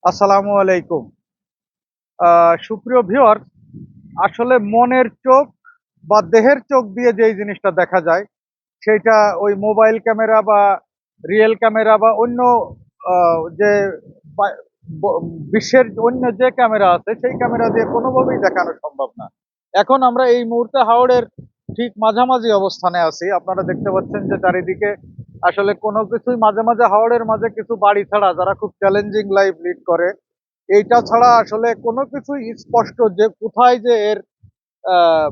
আসসালামু আলাইকুম। সুপ্রিয় ভিউয়ার, আসলে মনের চোখ বা দেহের চোখ দিয়ে যেই জিনিসটা দেখা যায় সেইটা ওই মোবাইল ক্যামেরা বা রিয়েল ক্যামেরা বা অন্য যে বা- ব- বিশ্বের অন্য যে ক্যামেরা আছে সেই ক্যামেরা দিয়ে কোনোভাবেই দেখানো সম্ভব না। এখন আমরা এই মুহূর্তে হাওড়ের ঠিক মাঝামাঝি অবস্থানে আছি। আপনারা দেখতে পাচ্ছেন যে চারিদিকে আসলে কোনো কিছুই মাঝে মাঝে হাওড়ের মাঝে কিছু বাড়ি ছাড়া যারা খুব চ্যালেঞ্জিং লাইফ লিড করে এইটা ছাড়া আসলে কোনো কিছুই স্পষ্ট যে কোথায় যে এর আহ,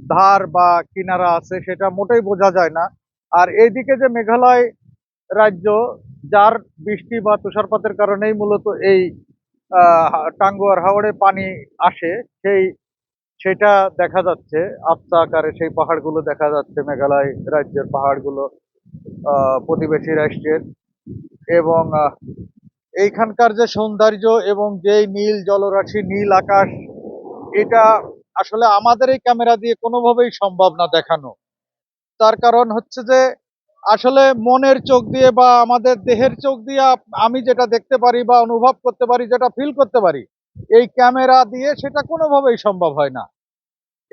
ধার বা কিনারা আছে সেটা মোটেই বোঝা যায় না। আর এইদিকে যে মেঘালয় রাজ্য, যার বৃষ্টি বা তুষারপাতের কারণেই মূলত এই টাঙ্গুয়ার হাওরে পানি আসে, সেই সেটা দেখা যাচ্ছে। আবছা আকারে সেই পাহাড়গুলো দেখা যাচ্ছে, মেঘালয় রাজ্যের পাহাড়গুলো প্রতিবেশী রাষ্ট্রের। এবং এইখানকার যে সৌন্দর্য এবং যেই নীল জলরাশি, নীল আকাশ, এটা আসলে আমাদের এই ক্যামেরা দিয়ে কোনোভাবেই সম্ভব না দেখানো। তার কারণ হচ্ছে যে আসলে মনের চোখ দিয়ে বা আমাদের দেহের চোখ দিয়ে আমি যেটা দেখতে পারি বা অনুভব করতে পারি, যেটা ফিল করতে পারি, এই ক্যামেরা দিয়ে সেটা কোনোভাবেই সম্ভব হয় না।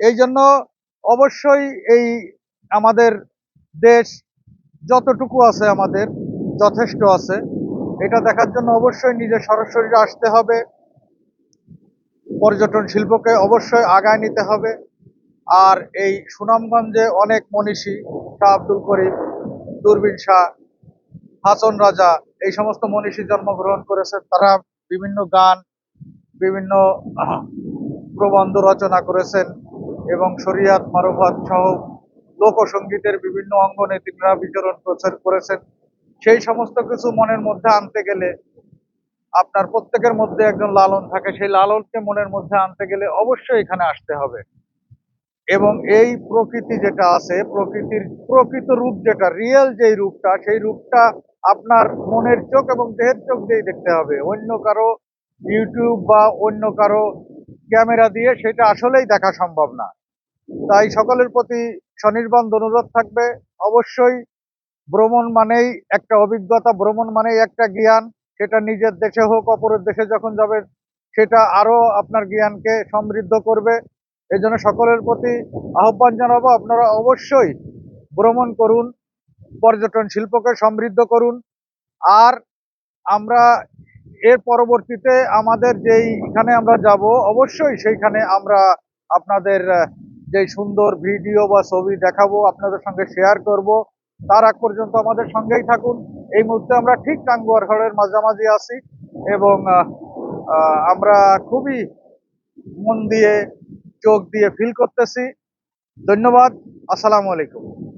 এই জন্য অবশ্যই এই আমাদের দেশ যতটুকু আছে আমাদের যথেষ্ট আছে। এটা দেখার জন্য অবশ্যই নিজে সরাসরি আসতে হবে। পর্যটন শিল্পকে অবশ্যই আগায় নিতে হবে। আর এই সুনামগঞ্জে অনেক মনীষী, শাহ আব্দুল করিম, দূরবীন শাহ, হাসন রাজা, এই সমস্ত মনীষী জন্মগ্রহণ করেছেন। তারা বিভিন্ন গান, বিভিন্ন প্রবন্ধ রচনা করেছেন এবং শরিয়াত মারুফাত সহ লোকসঙ্গীতের বিভিন্ন অঙ্গনে তিনারা বিচরণ করেছেন। সেই সমস্ত কিছু মনের মধ্যে আনতে গেলে আপনার প্রত্যেকের মধ্যে একজন লালন থাকে, সেই লালনকে মনের মধ্যে আনতে গেলে অবশ্যই এখানে আসতে হবে। এবং এই প্রকৃতি যেটা আছে, প্রকৃতির প্রকৃত রূপ যেটা রিয়েল, যেই রূপটা, সেই রূপটা আপনার মনের চোখ এবং দেহের চোখ দিয়েই দেখতে হবে। অন্য কারো ইউটিউব বা অন্য কারো ক্যামেরা দিয়ে সেটা আসলেই দেখা সম্ভব না। তাই সকলের প্রতি সনির্বাণ অনুরোধ থাকবে, অবশ্যই ভ্রমণ মানেই একটা অভিজ্ঞতা, ভ্রমণ মানেই একটা জ্ঞান। সেটা নিজের দেশে হোক, অপরের দেশে যখন যাবেন সেটা আরো আপনার জ্ঞানকে সমৃদ্ধ করবে। এই জন্য সকলের প্রতি আহ্বান জানাবো, আপনারা অবশ্যই ভ্রমণ করুন, পর্যটন শিল্পকে সমৃদ্ধ করুন। আর আমরা এর পরবর্তীতে আমাদের যেইখানে আমরা যাব, অবশ্যই সেইখানে আমরা আপনাদের যে সুন্দর ভিডিও বা ছবি দেখাবো, আপনাদের সঙ্গে শেয়ার করব। তার আগ পর্যন্ত আমাদের সঙ্গেই থাকুন। এই মুহূর্তে আমরা ঠিক টাঙ্গুয়ার হাওরের মাঝামাঝি আছি এবং আমরা খুবই মন দিয়ে, চোখ দিয়ে ফিল করতেছি। ধন্যবাদ। আসসালামু আলাইকুম।